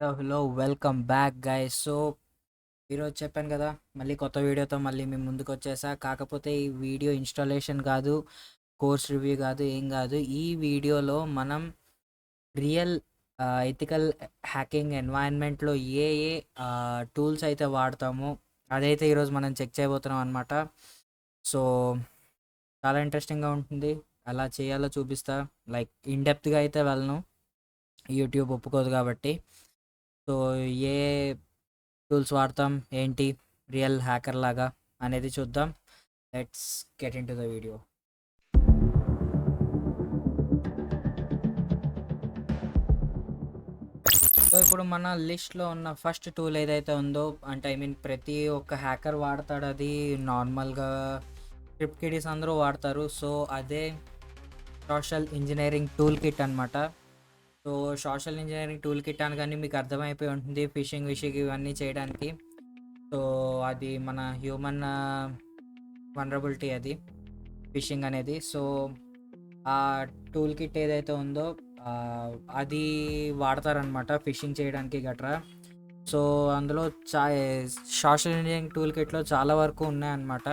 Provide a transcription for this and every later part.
Hello welcome back guys. ఈరోజు చెప్పాను కదా, మళ్ళీ కొత్త వీడియోతో మళ్ళీ మేము ముందుకు వచ్చేసా. కాకపోతే ఈ వీడియో ఇన్స్టాలేషన్ కాదు, కోర్స్ రివ్యూ కాదు, ఏం కాదు. ఈ వీడియోలో మనం రియల్ ఎథికల్ హ్యాకింగ్ ఎన్వైరన్మెంట్లో ఏ ఏ టూల్స్ అయితే వాడతామో అదైతే ఈరోజు మనం చెక్ చేయబోతున్నాం అనమాట. సో చాలా ఇంట్రెస్టింగ్గా ఉంటుంది. అలా చేయాలో చూపిస్తా. లైక్ ఇన్డెప్త్గా అయితే వెళ్ళను, యూట్యూబ్ ఒప్పుకోదు కాబట్టి. సో ఏ టూల్స్ వాడతాం ఏంటి రియల్ హ్యాకర్ లాగా అనేది చూద్దాం. Let's get in to the video. So ఇప్పుడు మన లిస్ట్లో ఉన్న ఫస్ట్ టూల్ ఏదైతే ఉందో, అంటే ఐ మీన్ ప్రతి ఒక్క హ్యాకర్ వాడతాడు, అది నార్మల్గా స్క్రిప్ట్ కిడీస్ అందరూ వాడతారు. సో అదే సోషల్ ఇంజనీరింగ్ టూల్ కిట్ అనమాట. So social engineering tool kit అనగానే మీకు అర్థమైపోయి ఉంటుంది, ఫిషింగ్ ఇవన్నీ చేయడానికి. సో అది మన హ్యూమన్ వనరబిలిటీ, అది ఫిషింగ్ అనేది. సో ఆ టూల్ కిట్ ఏదైతే ఉందో అది వాడతారనమాట ఫిషింగ్ చేయడానికి గట్రా. సో అందులో సోషల్ ఇంజనీరింగ్ టూల్ కిట్లో చాలా వరకు ఉన్నాయన్నమాట.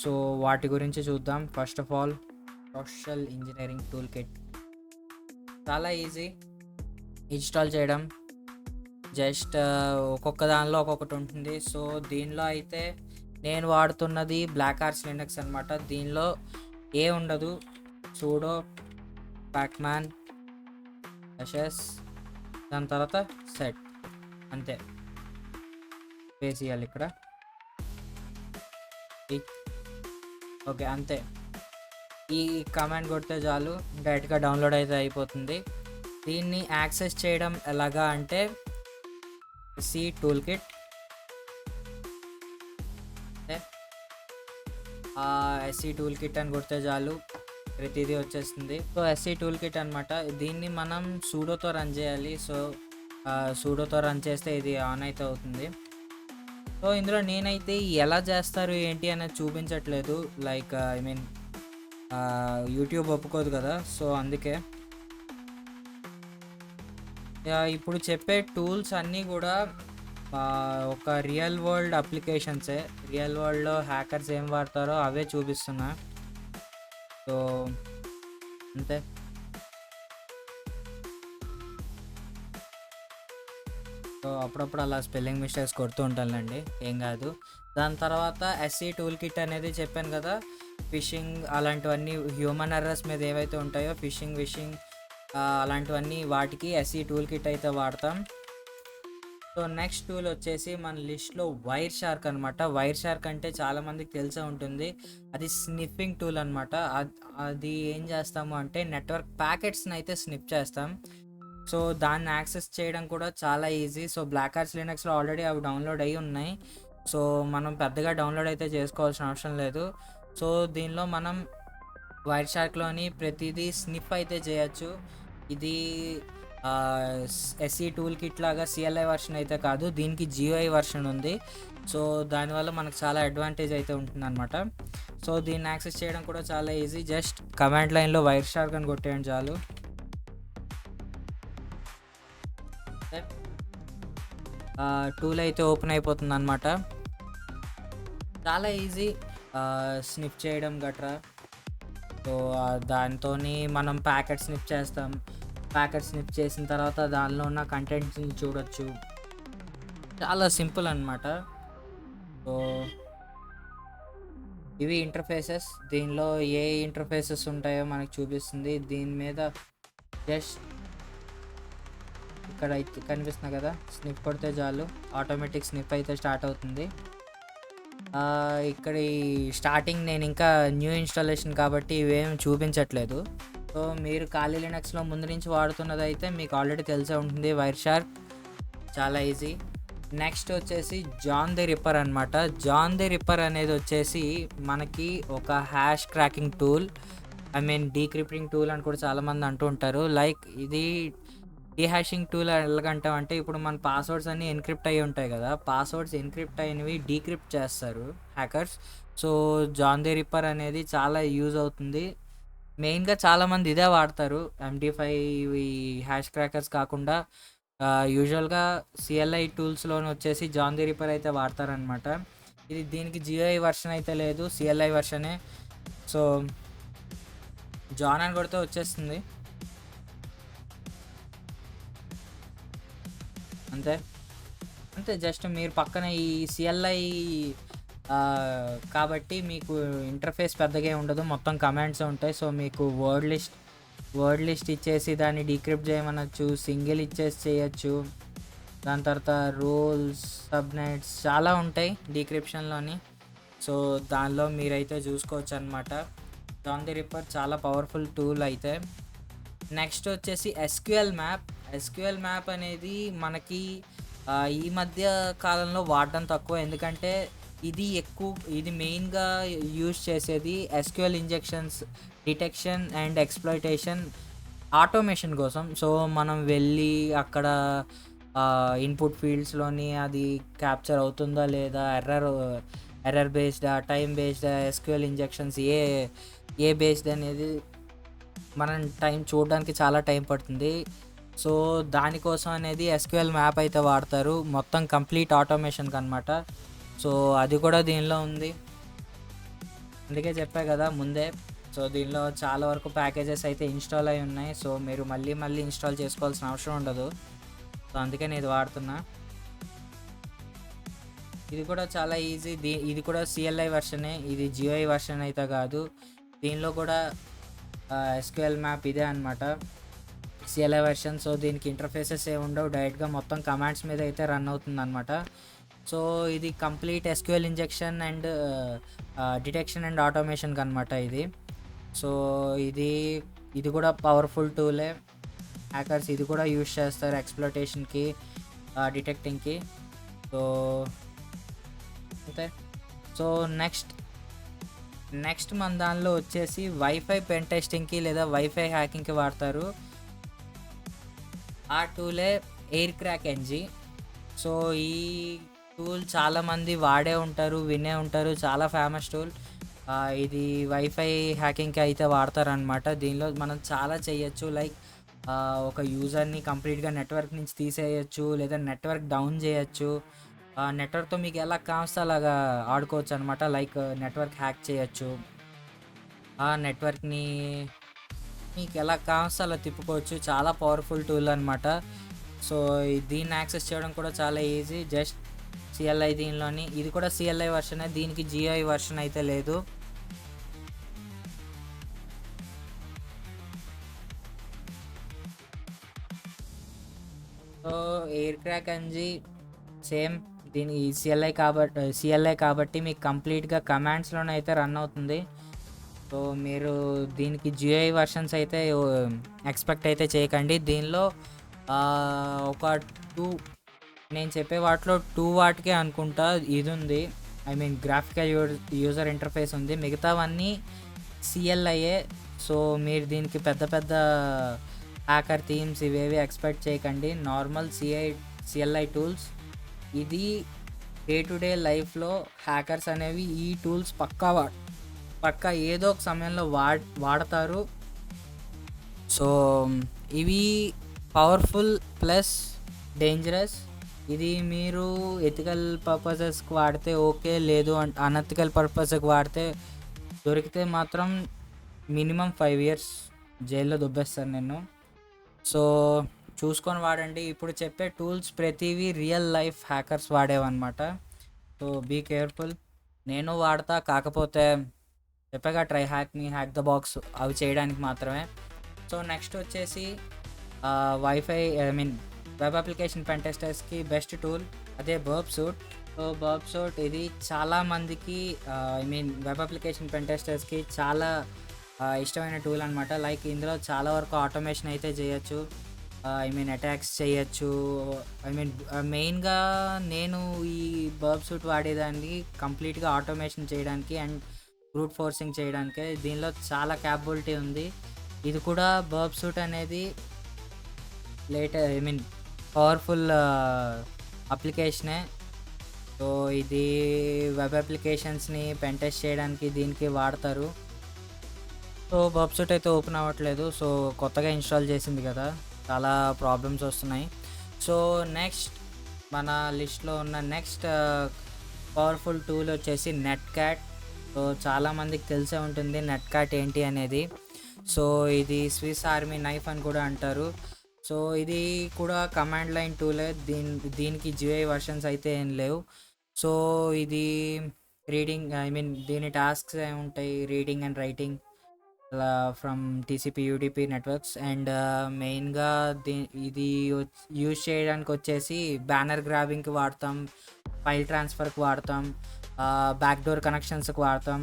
సో వాటి గురించి చూద్దాం. First of all, social engineering tool kit చాలా ఈజీ ఇన్స్టాల్ చేయడం. జస్ట్ ఒక్కొక్క దానిలో ఒక్కొక్కటి ఉంటుంది. సో దీనిలో అయితే నేను వాడుతున్నది బ్లాక్ ఆర్ట్స్ లినక్స్ అనమాట. దీనిలో ఏ ఉండదు, సూడో ప్యాక్మ్యాన్ ఎస్ఎస్, దాని తర్వాత సెట్, అంతే. వేసేయాలి ఇక్కడ, ఓకే అంతే. ఈ కమాండ్ కొడితే చాలు, డైరెక్ట్గా డౌన్లోడ్ అయితే అయిపోతుంది. దీన్ని యాక్సెస్ చేయడం ఎలాగా అంటే, C tool kit, SC tool kit అని కొడితే చాలు, ప్రతిదీ వచ్చేస్తుంది. సో ఎస్సీ టూల్ కిట్ అనమాట. దీన్ని మనం సూడోతో రన్ చేయాలి. సో సూడోతో రన్ చేస్తే ఇది ఆన్ అయితే అవుతుంది. సో ఇందులో నేనైతే ఎలా చేస్తారు ఏంటి అనేది చూపించట్లేదు, లైక్ ఐ మీన్ యూట్యూబ్ ఒప్పుకోదు కదా. సో అందుకే ఇప్పుడు చెప్పే టూల్స్ అన్నీ కూడా ఒక రియల్ వరల్డ్ అప్లికేషన్సే. రియల్ వరల్డ్లో హ్యాకర్స్ ఏం వాడతారో అవే చూపిస్తున్నా. సో అంతే. సో అప్పుడప్పుడు అలా స్పెల్లింగ్ మిస్టేక్స్ కొడుతూ ఉంటానండి, ఏం కాదు. దాని తర్వాత ఎస్సీ టూల్ కిట్ అనేది చెప్పాను కదా, ఫిషింగ్ అలాంటివన్నీ హ్యూమన్ ఎర్రర్స్ మీద ఏవైతే ఉంటాయో, ఫిషింగ్ అలాంటివన్నీ వాటికి ఎస్సీ టూల్ కిట్ అయితే వాడతాం. సో నెక్స్ట్ టూల్ వచ్చేసి మన లిస్ట్లో వైర్ షార్క్ అనమాట. వైర్ షార్క్ అంటే చాలామందికి తెలిసే ఉంటుంది, అది స్నిఫింగ్ టూల్ అనమాట. అది ఏం చేస్తాము అంటే నెట్వర్క్ ప్యాకెట్స్ని అయితే స్నిప్ చేస్తాం. సో దాన్ని యాక్సెస్ చేయడం కూడా చాలా ఈజీ. సో బ్లాక్ ఆర్ట్స్ లినక్స్లో ఆల్రెడీ అవి డౌన్లోడ్ అయ్యి ఉన్నాయి. సో మనం పెద్దగా డౌన్లోడ్ అయితే చేసుకోవాల్సిన అవసరం లేదు. సో దీనిలో మనం వైర్ షార్క్లోని ప్రతిదీ స్నిప్ అయితే చేయొచ్చు. ఇది ఎస్సీ టూల్ కిట్ లాగా సిఎల్ఐ వర్షన్ అయితే కాదు, దీనికి జియోఐ వర్షన్ ఉంది. సో దానివల్ల మనకు చాలా అడ్వాంటేజ్ అయితే ఉంటుందన్నమాట. సో దీన్ని యాక్సెస్ చేయడం కూడా చాలా ఈజీ. జస్ట్ కమాండ్ లైన్లో వైర్ షార్క్ అని కొట్టేయండి చాలు. టూల్ అయితే ఓపెన్ అయిపోతుంది అనమాట. చాలా ఈజీ స్నిప్ చేయడం గట్రా. సో దాంతో మనం ప్యాకెట్ స్నిప్ చేస్తాం. ప్యాకెట్ స్నిప్ చేసిన తర్వాత దానిలో ఉన్న కంటెంట్స్ని చూడొచ్చు. చాలా సింపుల్ అనమాట. సో ఇవి ఇంటర్ఫేసెస్. దీనిలో ఏ ఇంటర్ఫేసెస్ ఉంటాయో మనకు చూపిస్తుంది. దీని మీద జస్ట్ ఇక్కడ అయితే కనిపిస్తుంది కదా, స్నిప్ కొడితే చాలు ఆటోమేటిక్ స్నిప్ అయితే స్టార్ట్ అవుతుంది. ఇక్కడ ఈ స్టార్టింగ్ నేను ఇంకా న్యూ ఇన్స్టాలేషన్ కాబట్టి ఇవేం చూపించట్లేదు. సో మీరు ఖాళీ లినక్స్లో ముందు నుంచి వాడుతున్నది అయితే మీకు ఆల్రెడీ తెలిసే ఉంటుంది, వైర్ షార్క్. చాలా ఈజీ. నెక్స్ట్ వచ్చేసి జాన్ ది రిప్పర్ అనమాట. జాన్ ది రిప్పర్ అనేది వచ్చేసి మనకి ఒక hash cracking tool, I mean decrypting tool అని కూడా చాలామంది అంటూ ఉంటారు. లైక్ ఇది డీహాషింగ్ టూల్ ఎలాగంటామంటే, ఇప్పుడు మన పాస్వర్డ్స్ అన్నీ ఎన్క్రిప్ట్ అయ్యి ఉంటాయి కదా, పాస్వర్డ్స్ ఎన్క్రిప్ట్ అయినవి డీక్రిప్ట్ చేస్తారు hackers. So John the Ripper అనేది చాలా యూజ్ అవుతుంది. మెయిన్గా చాలామంది ఇదే వాడతారు, MD5 హ్యాష్ క్రాకర్స్ కాకుండా యూజువల్గా సిఎల్ఐ టూల్స్లోని వచ్చేసి జాన్ ది రిప్పర్ అయితే వాడతారనమాట. ఇది దీనికి జిఐ వర్షన్ అయితే లేదు, సిఎల్ఐ వర్షనే. సో జాన్ అని కొడితే వచ్చేస్తుంది అంతే. అంతే జస్ట్ మీరు పక్కన ఈ సిఎల్ఐ కాబట్టి మీకు ఇంటర్ఫేస్ పెద్దగా ఉండదు, మొత్తం కమాండ్స్ ఉంటాయి. సో మీకు వర్డ్ లిస్ట్ ఇచ్చేసి దాన్ని డీక్రిప్ట్ చేయమనొచ్చు, సింగిల్ ఇచ్చేసి చేయొచ్చు. దాని తర్వాత రోల్స్, సబ్నెట్స్ చాలా ఉంటాయి డీక్రిప్షన్లోని. సో దానిలో మీరైతే చూసుకోవచ్చు అనమాట. జాన్ ది రిప్పర్ చాలా పవర్ఫుల్ టూల్ అయితే. నెక్స్ట్ వచ్చేసి ఎస్క్యూఎల్ మ్యాప్ అనేది మనకి ఈ మధ్య కాలంలో వాడడం తక్కువ, ఎందుకంటే ఇది మెయిన్గా యూజ్ చేసేది SQL injections detection and exploitation automation కోసం. సో మనం వెళ్ళి అక్కడ ఇన్పుట్ ఫీల్డ్స్‌లోని అది క్యాప్చర్ అవుతుందా లేదా, ఎర్రర్ బేస్డా, టైమ్ బేస్డా, ఎస్క్యూఎల్ ఇంజెక్షన్స్ ఏ బేస్డ్ అనేది మనం చూడడానికి చాలా టైం పడుతుంది. సో దానికోసం అనేది ఎస్క్యూఎల్ మ్యాప్ అయితే వాడతారు, మొత్తం కంప్లీట్ ఆటోమేషన్కి అనమాట. సో అది కూడా దీనిలో ఉంది, అందుకే చెప్పా కదా ముందే. సో దీనిలో చాలా వరకు ప్యాకేజెస్ అయితే ఇన్స్టాల్ అయి ఉన్నాయి. సో మీరు మళ్ళీ ఇన్స్టాల్ చేసుకోవాల్సిన అవసరం ఉండదు. సో అందుకే నేను ఇది వాడుతున్నా. ఇది కూడా చాలా ఈజీ. ఇది కూడా సిఎల్ఐ వర్షనే, ఇది జిఐ వర్షన్ అయితే కాదు. దీనిలో కూడా ఎస్క్యూఎల్ మ్యాప్ ఇదే అనమాట, సిఎల్ఐ వర్షన్. సో దీనికి ఇంటర్ఫేసెస్ ఏమి ఉండవు, డైరెక్ట్గా మొత్తం కమాండ్స్ మీద అయితే రన్ అవుతుంది అనమాట. సో ఇది complete SQL injection and detection and ఆటోమేషన్కి అనమాట ఇది. సో ఇది కూడా పవర్ఫుల్ టూలే. హ్యాకర్స్ ఇది కూడా యూజ్ చేస్తారు ఎక్స్‌ప్లాయిటేషన్కి, డిటెక్టింగ్కి. సో అంతే. సో నెక్స్ట్ మన దానిలో వచ్చేసి వైఫై పెన్ టెస్టింగ్కి లేదా వైఫై హ్యాకింగ్కి వాడతారు. ఆ టూలే ఎయిర్ క్రాక్ ఎన్జీ. సో ఈ టూల్ చాలామంది వాడే ఉంటారు, వినే ఉంటారు, చాలా ఫేమస్ టూల్. ఇది వైఫై హ్యాకింగ్కి అయితే వాడతారనమాట. దీనిలో మనం చాలా చేయొచ్చు, లైక్ ఒక యూజర్ని కంప్లీట్గా నెట్వర్క్ నుంచి తీసేయచ్చు, లేదా నెట్వర్క్ డౌన్ చేయొచ్చు. నెట్వర్క్తో మీకు ఎలా కావస్తే అలాగా ఆడుకోవచ్చు అనమాట. లైక్ నెట్వర్క్ హ్యాక్ చేయొచ్చు, ఆ నెట్వర్క్ని మీకు ఎలా కావస్తే అలా తిప్పుకోవచ్చు. చాలా పవర్ఫుల్ టూల్ అనమాట. సో దీన్ని యాక్సెస్ చేయడం కూడా చాలా ఈజీ, జస్ట్ సిఎల్ఐ దీనిలోని. ఇది కూడా సిఎల్ఐ వర్షనే, దీనికి జిఐ వర్షన్ అయితే లేదు. So Aircrack NG same, దీని సిఎల్ఐ కాబట్టి మీకు కంప్లీట్గా కమాండ్స్లోనే అయితే రన్ అవుతుంది. సో మీరు దీనికి జిఐ వర్షన్స్ అయితే ఎక్స్పెక్ట్ అయితే చేయకండి. దీనిలో ఒక 2 నేను చెప్పే వాటిలో 2 వాటికే అనుకుంటా ఇది ఉంది, I mean graphical user interface ఉంది, మిగతావన్నీ సిఎల్ఐఏ. సో మీరు దీనికి పెద్ద హ్యాకర్ థీమ్స్ ఇవేవి ఎక్స్పెక్ట్ చేయకండి, నార్మల్ సిఎల్ఐ టూల్స్. ఇది డే టు డే లైఫ్లో హ్యాకర్స్ అనేవి ఈ టూల్స్ పక్కా ఏదో ఒక సమయంలో వాడతారు. సో ఇవి పవర్ఫుల్ ప్లస్ డేంజరస్. ఇది మీరు ఎథికల్ పర్పసెస్కి వాడితే ఓకే, లేదు అనెథికల్ పర్పస్కి వాడితే దొరికితే మాత్రం మినిమం 5 years జైల్లో దొబ్బేస్తాను నేను. సో చూసుకొని వాడండి. ఇప్పుడు చెప్పే టూల్స్ ప్రతివి రియల్ లైఫ్ హ్యాకర్స్ వాడేవన్నమాట. So be careful. నేను వాడతా, కాకపోతే చెప్పగా ట్రై హ్యాక్ ద బాక్స్ అవి చేయడానికి మాత్రమే. సో నెక్స్ట్ వచ్చేసి వైఫై వెబ్ అప్లికేషన్ పెన్ టెస్టర్స్కి బెస్ట్ టూల్ అదే Burp Suite. So Burp Suite ఇది చాలామందికి వెబ్ అప్లికేషన్ పెన్ టెస్టర్స్కి చాలా ఇష్టమైన టూల్ అనమాట. లైక్ ఇందులో చాలా వరకు ఆటోమేషన్ అయితే చేయొచ్చు, అటాక్స్ చేయొచ్చు. మెయిన్గా నేను ఈ బర్బ్ సూట్ వాడేదాన్ని కంప్లీట్గా ఆటోమేషన్ చేయడానికి అండ్ బ్రూట్ ఫోర్సింగ్ చేయడానికి. దీనిలో చాలా క్యాపబిలిటీ ఉంది. ఇది కూడా బర్బ్ సూట్ అనేది పవర్ఫుల్ అప్లికేషనే. సో ఇది వెబ్ అప్లికేషన్స్ని పెన్ టెస్ట్ చేయడానికి దీనికి వాడతారు. సో బర్బ్ సూట్ అయితే ఓపెన్ అవ్వట్లేదు, సో కొత్తగా ఇన్స్టాల్ చేసింది కదా, చాలా ప్రాబ్లమ్స్ వస్తున్నాయి. సో నెక్స్ట్ మన లిస్ట్లో ఉన్న నెక్స్ట్ పవర్ఫుల్ టూల్ వచ్చేసి నెట్ క్యాట్. సో చాలామందికి తెలిసే ఉంటుంది నెట్ క్యాట్ ఏంటి అనేది. సో ఇది స్విస్ ఆర్మీ నైఫ్ అని కూడా అంటారు. సో ఇది కూడా కమాండ్ లైన్ టూలే. దీనికి జిఐ వర్షన్స్ అయితే ఏం లేవు. సో ఇది రీడింగ్, ఐ మీన్ దీని టాస్క్స్ ఏముంటాయి, reading and writing from TCP UDP networks. And మెయిన్గా ఇది యూజ్ చేయడానికి వచ్చేసి బ్యానర్ గ్రాబింగ్కి వాడతాం, ఫైల్ ట్రాన్స్ఫర్కి వాడతాం, బ్యాక్డోర్ కనెక్షన్స్కి వాడతాం.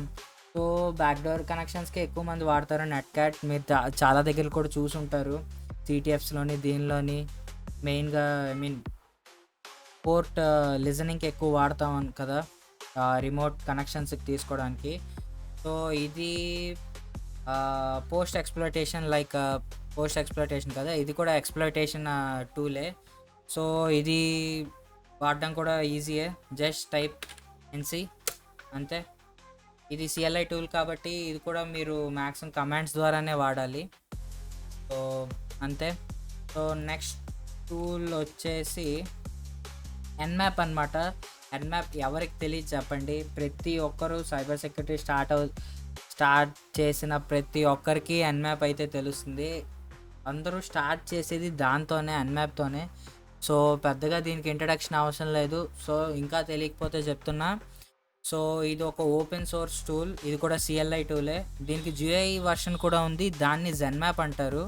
సో బ్యాక్డోర్ కనెక్షన్స్కి ఎక్కువ మంది వాడతారు నెట్ క్యాట్. మీరు చాలా దగ్గర కూడా చూసుంటారు సిటిఎఫ్స్లోని, దీనిలోని మెయిన్గా ఐ మీన్ పోర్ట్ లిజనింగ్కి ఎక్కువ వాడతాం కదా, రిమోట్ కనెక్షన్స్కి తీసుకోవడానికి. సో ఇది post exploitation, like post exploitation కదా, ఇది కూడా ఎక్స్‌ప్లోయిటేషన్ టూలే. సో ఇది వాడడం కూడా ఈజీయే, జస్ట్ టైప్ ఎన్సి అంతే. ఇది సిఎల్ఐ టూల్ కాబట్టి ఇది కూడా మీరు మ్యాక్సిమం కమాండ్స్ ద్వారానే వాడాలి. సో అంతే. సో నెక్స్ట్ టూల్ వచ్చేసి ఎన్మ్యాప్ అనమాట. ఎన్మ్యాప్ ఎవరికి తెలియదు చెప్పండి? ప్రతి ఒక్కరు సైబర్ సెక్యూరిటీ స్టార్ట్ చేసిన ప్రతి ఒక్కరికి ఎన్మ్యాప్ అయితే తెలుస్తుంది. అందరూ స్టార్ట్ చేసేది దాంతోనే, ఎన్మ్యాప్తోనే. సో పెద్దగా దీనికి ఇంట్రడక్షన్ అవసరం లేదు. సో ఇంకా తెలియకపోతే చెప్తున్నా. సో ఇది ఒక ఓపెన్ సోర్స్ టూల్, ఇది కూడా సిఎల్ఐ టూలే. దీనికి జిఐ వర్షన్ కూడా ఉంది, దాన్ని జెన్మ్యాప్ అంటారు.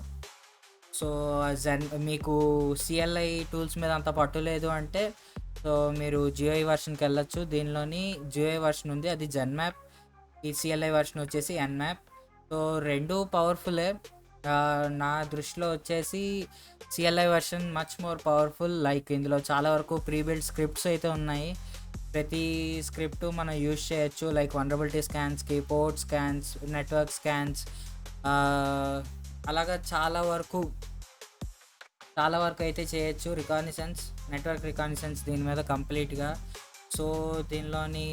సో మీకు సిఎల్ఐ టూల్స్ మీద అంత పట్టు లేదు అంటే సో మీరు జిఐ వర్షన్కి వెళ్ళొచ్చు. దీనిలోని జిఐ వర్షన్ ఉంది, అది జెన్మ్యాప్. ఈ సిఎల్ఐ వర్షన్ వచ్చేసి ఎన్మ్యాప్. సో రెండు పవర్ఫుల్లే. నా దృష్టిలో వచ్చేసి CLI version much more powerful. Like ఇందులో చాలా వరకు ప్రీబిల్డ్ స్క్రిప్ట్స్ అయితే ఉన్నాయి. ప్రతి స్క్రిప్ట్ మనం యూజ్ చేయొచ్చు, లైక్ వల్నరబిలిటీ స్కాన్స్కి, పోర్ట్ స్కాన్స్, నెట్వర్క్ స్కాన్స్, అలాగా చాలా వరకు అయితే చేయొచ్చు. రికాగ్నిషన్స్, నెట్వర్క్ రికాగ్నిషన్స్ దీని మీద కంప్లీట్గా. సో దీనిలోని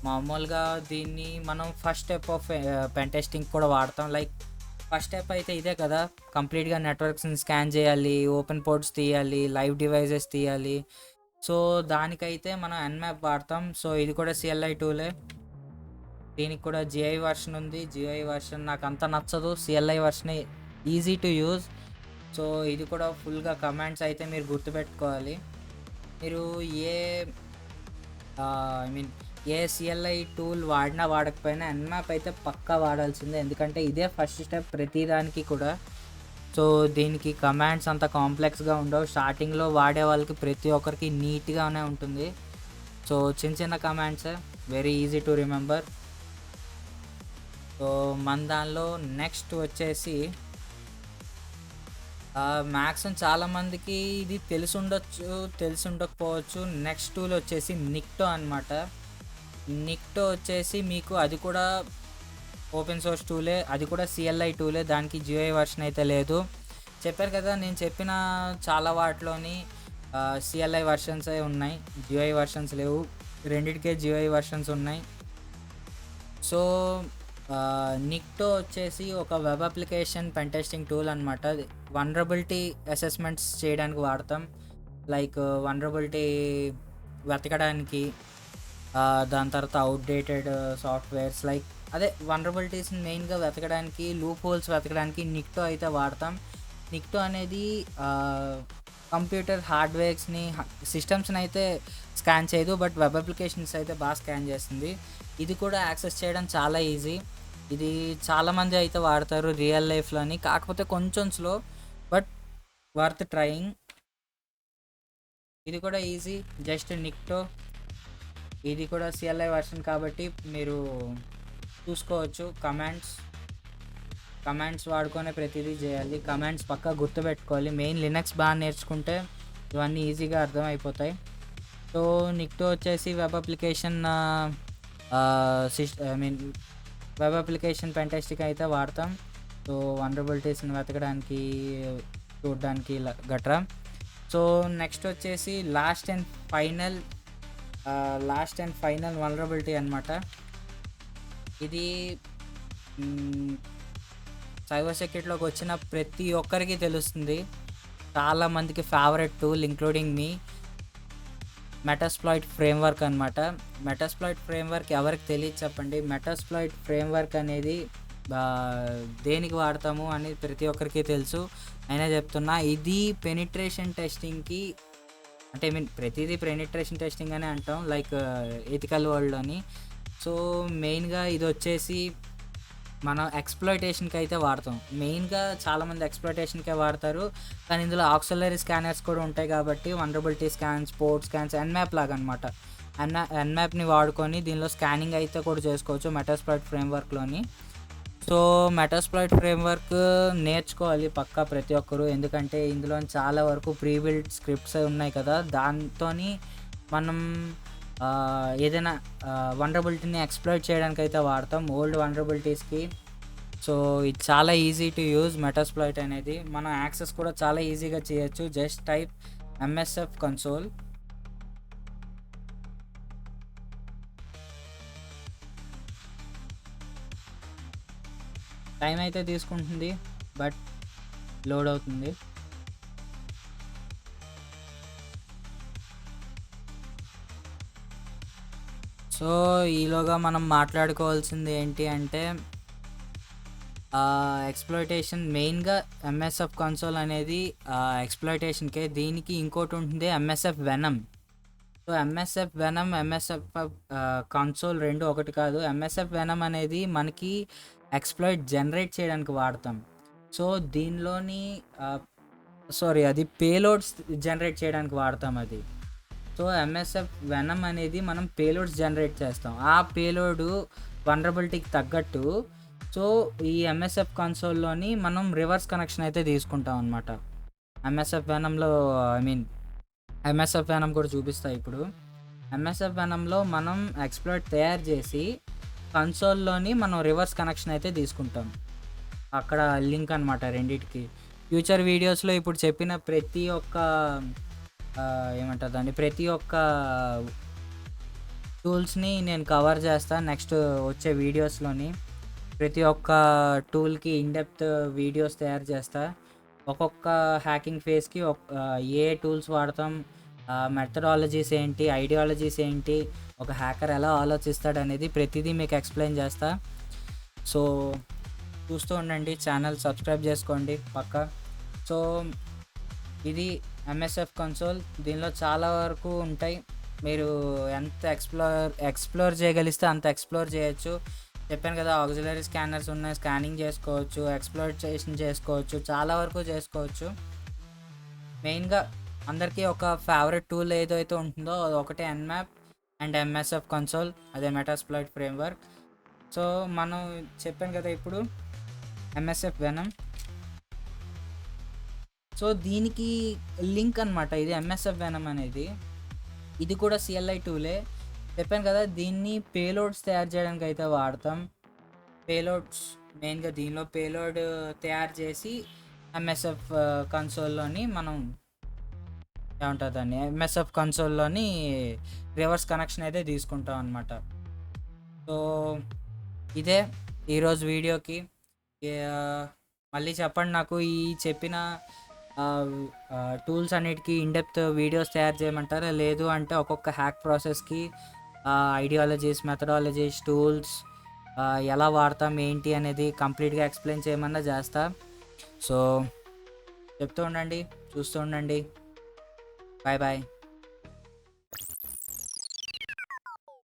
మామూలుగా దీన్ని మనం first step of pen testing కూడా వాడతాం. లైక్ ఫస్ట్ స్టెప్ అయితే ఇదే కదా, కంప్లీట్గా నెట్వర్క్స్ని స్కాన్ చేయాలి, ఓపెన్ పోర్ట్స్ తీయాలి, లైవ్ డివైజెస్ తీయాలి. సో దానికైతే మనం ఎన్మ్యాప్ వాడతాం. సో ఇది కూడా సిఎల్ఐ టూలే. దీనికి కూడా జిఐ వర్షన్ ఉంది. జిఐ వర్షన్ నాకు అంత నచ్చదు, CLI version easy to use. So ఇది కూడా ఫుల్గా కమాండ్స్ అయితే మీరు గుర్తుపెట్టుకోవాలి. మీరు I mean A CLI tool వాడినా వాడకపోయినా ఎన్మ్యాప్ అయితే పక్కా వాడాల్సిందే, ఎందుకంటే ఇదే ఫస్ట్ స్టెప్ ప్రతిదానికి కూడా. సో దీనికి కమాండ్స్ అంత కాంప్లెక్స్గా ఉండవు. స్టార్టింగ్లో వాడే వాళ్ళకి ప్రతి ఒక్కరికి నీట్గానే ఉంటుంది. సో చిన్న కమాండ్సే, very easy to remember. So మన దానిలో నెక్స్ట్ వచ్చేసి మ్యాక్సిమం చాలామందికి ఇది తెలిసి ఉండకపోవచ్చు. నెక్స్ట్ టూల్ వచ్చేసి నిక్టో అనమాట. నిక్టో వచ్చేసి మీకు అది కూడా ఓపెన్ సోర్స్ టూలే, అది కూడా సిఎల్ఐ టూలే. దానికి జిఐ వర్షన్ అయితే లేదు. చెప్పారు కదా, నేను చెప్పిన చాలా వాటిలోని సిఎల్ఐ వర్షన్స్ ఉన్నాయి, జిఐ వర్షన్స్ లేవు. రెండిటికే జిఐ వర్షన్స్ ఉన్నాయి. సో నిక్టో వచ్చేసి ఒక web application pen testing tool అనమాట. వల్నరబిలిటీ అసెస్మెంట్స్ చేయడానికి వాడతాం. లైక్ వల్నరబిలిటీ వెతకడానికి, దాని తర్వాత అవుట్డేటెడ్ సాఫ్ట్వేర్స్, లైక్ అదే వల్నరబిలిటీస్ని మెయిన్గా వెతకడానికి, లూప్ హోల్స్ వెతకడానికి నిక్టో అయితే వాడతాం. నిక్టో అనేది కంప్యూటర్ హార్డ్వేర్స్ని, సిస్టమ్స్ని అయితే స్కాన్ చేయదు, బట్ వెబ్ అప్లికేషన్స్ అయితే బాగా స్కాన్ చేస్తుంది. ఇది కూడా యాక్సెస్ చేయడం చాలా ఈజీ. ఇది చాలామంది అయితే వాడతారు రియల్ లైఫ్లోని, కాకపోతే కొంచెం స్లో, బట్ వర్త్ ట్రయింగ్. ఇది కూడా ఈజీ, జస్ట్ నిక్టో. ఇది కూడా సిఎల్ఐ వర్షన్ కాబట్టి మీరు చూసుకోవచ్చు. కమాండ్స్ వాడుకొనే ప్రతిదీ చేయాలి. కమాండ్స్ పక్కా గుర్తుపెట్టుకోవాలి. మెయిన్ లినక్స్ బాగా నేర్చుకుంటే ఇవన్నీ ఈజీగా అర్థమైపోతాయి. సో నిక్టో వచ్చేసి web application I mean web application pen testing అయితే వాడతాం. సో వల్నరబిలిటీస్ని వెతకడానికి, చూడడానికి గట్రా. సో నెక్స్ట్ వచ్చేసి లాస్ట్ అండ్ ఫైనల్ వల్నరబిలిటీ అనమాట. ఇది సైబర్ సెక్యూరిటీలోకి వచ్చిన ప్రతి ఒక్కరికి తెలుస్తుంది. చాలా మందికి ఫేవరెట్ టూల్ ఇంక్లూడింగ్ మీ, మెటాస్ప్లాయిట్ ఫ్రేమ్వర్క్ అనమాట. మెటాస్ప్లాయిట్ ఫ్రేమ్వర్క్ ఎవరికి తెలియదు చెప్పండి. మెటాస్ప్లాయిట్ ఫ్రేమ్వర్క్ అనేది దేనికి వాడతాము అని ప్రతి ఒక్కరికి తెలుసు, అయినా చెప్తున్నా. ఇది పెనిట్రేషన్ టెస్టింగ్కి, అంటే ఐ మీన్ ప్రతిదీ పెనిట్రేషన్ టెస్టింగ్ అని అంటాం, లైక్ ఎథికల్ వరల్డ్లోని. సో మెయిన్గా ఇది వచ్చేసి మనం ఎక్స్‌ప్లాయిటేషన్‌కి అయితే వాడతాం. మెయిన్‌గా చాలామంది ఎక్స్‌ప్లాయిటేషన్‌కే వాడతారు. కానీ ఇందులో ఆక్సిలరీ స్కానర్స్ కూడా ఉంటాయి కాబట్టి vulnerability scans, port scans, Nmap లాగా అనమాట. ఎన్‌మ్యాప్‌ని వాడుకొని దీనిలో స్కానింగ్ అయితే కూడా చేసుకోవచ్చు మెటాస్ప్లాయిట్ ఫ్రేమ్వర్క్‌లోని. సో మెటాస్ప్లాయిట్ ఫ్రేమ్వర్క్ నేర్చుకోవాలి పక్కా ప్రతి ఒక్కరు, ఎందుకంటే ఇందులో చాలా వరకు ప్రీ బిల్డ్ స్క్రిప్ట్స్ ఉన్నాయి కదా, దాంతోని మనం ఏదైనా వల్నరబిలిటీని ఎక్స్‌ప్లాయిట్ చేయడానికి అయితే వాడతాం, ఓల్డ్ వల్నరబిలిటీస్‌కి. సో ఇది చాలా ఈజీ టు యూజ్ మెటాస్ప్లాయిట్ అనేది. మనం యాక్సెస్ కూడా చాలా ఈజీగా చేయొచ్చు. Just type MSF console. Time అయితే తీసుకుంటుంది, బట్ లోడ్ అవుతుంది. సో ఈలోగా మనం మాట్లాడుకోవాల్సింది ఏంటి అంటే, ఎక్స్‌ప్లాయిటేషన్ మెయిన్‌గా ఎంఎస్ఎఫ్ కన్సోల్ అనేది ఎక్స్‌ప్లాయిటేషన్‌కే. దీనికి ఇంకోటి ఉంటుంది MSF venom. So MSF venom, MSF console 2 ఒకటి కాదు. ఎంఎస్ఎఫ్ వెనమ్ అనేది మనకి ఎక్స్‌ప్లాయిట్ జనరేట్ చేయడానికి వాడతాం. సో దీనిలోని అది పేలోడ్స్ జనరేట్ చేయడానికి వాడతాం అది. సో ఎంఎస్ఎఫ్ వెనమ్ అనేది మనం పేలోడ్స్ జనరేట్ చేస్తాం. ఆ పేలోడు వల్నరబిలిటీకి తగ్గట్టు సో ఈ ఎంఎస్ఎఫ్ కన్సోల్లోని మనం రివర్స్ కనెక్షన్ అయితే తీసుకుంటాం అనమాట. ఎంఎస్ఎఫ్ వెనమ్లో ఎంఎస్ఎఫ్ వెనమ్ కూడా చూపిస్తా ఇప్పుడు. ఎంఎస్ఎఫ్ వెనమ్లో మనం ఎక్స్‌ప్లాయిట్ తయారు చేసి కన్సోల్లోని మనం రివర్స్ కనెక్షన్ అయితే తీసుకుంటాం. అక్కడ లింక్ అనమాట రెండిటికి. ఫ్యూచర్ వీడియోస్లో ఇప్పుడు చెప్పిన ప్రతి ఒక్క ఏమంటారు దాన్ని, ప్రతి ఒక్క టూల్స్ని నేను కవర్ చేస్తాను నెక్స్ట్ వచ్చే వీడియోస్లోని. ప్రతి ఒక్క టూల్కి ఇన్‌డెప్త్ వీడియోస్ తయారు చేస్తా. ఒక్కొక్క హ్యాకింగ్ ఫేస్కి ఏ టూల్స్ వాడతాం, మెథడాలజీస్ ఏంటి, ఐడియాలజీస్ ఏంటి, ఒక హ్యాకర్ ఎలా ఆలోచిస్తాడనేది ప్రతిదీ మీకు ఎక్స్‌ప్లెయిన్ చేస్తా. సో చూస్తూ ఉండండి, ఛానల్ సబ్స్క్రైబ్ చేసుకోండి పక్కా. సో ఇది ఎంఎస్ఎఫ్ కన్సోల్. దీనిలో చాలా వరకు ఉంటాయి, మీరు ఎంత ఎక్స్ప్లోర్ చేయగలిస్తే అంత ఎక్స్ప్లోర్ చేయొచ్చు. చెప్పాను కదా, ఆక్సిలరీ స్కానర్స్ ఉన్నాయి, స్కానింగ్ చేసుకోవచ్చు, ఎక్స్‌ప్లాయిటేషన్ చేసుకోవచ్చు, చాలా వరకు చేసుకోవచ్చు. మెయిన్గా అందరికీ ఒక ఫేవరెట్ టూల్ ఏదైతే ఉంటుందో అది ఒకటే ఎన్‌మ్యాప్ అండ్ ఎంఎస్ఎఫ్ కన్సోల్, అదే మెటాస్ప్లాయిట్ ఫ్రేమ్వర్క్. సో మనం చెప్పాను కదా ఇప్పుడు ఎంఎస్ఎఫ్ వెనమ్. సో దీనికి లింక్ అనమాట ఇది ఎంఎస్ఎఫ్ వెనమ్ అనేది. ఇది కూడా సిఎల్ఐ టూలే, చెప్పాను కదా. దీన్ని పేలోడ్స్ తయారు చేయడానికి అయితే వాడతాం. పేలోడ్స్ మెయిన్గా దీనిలో పేలోడ్ తయారు చేసి ఎంఎస్ఎఫ్ కన్సోల్లోని మనం ఏమంటారు దాన్ని, ఎంఎస్ఎఫ్ కన్సోల్లోని రివర్స్ కనెక్షన్ అయితే తీసుకుంటాం అనమాట. సో ఇదే ఈరోజు వీడియోకి. మళ్ళీ చెప్పండి నాకు, ఈ చెప్పిన టూల్స్ అన్నిటికీ ఇన్‌డెప్త్ వీడియోస్ తయారు చేయమంటారా, లేదు అంటే ఒక్కొక్క హ్యాక్ ప్రాసెస్కి ఐడియాలజీస్, మెథడాలజీస్, టూల్స్ ఎలా వాడతాం ఏంటి అనేది కంప్లీట్గా ఎక్స్‌ప్లెయిన్ చేయమన్నా చేస్తా. సో చెప్తూ ఉండండి, చూస్తూ ఉండండి. Bye bye.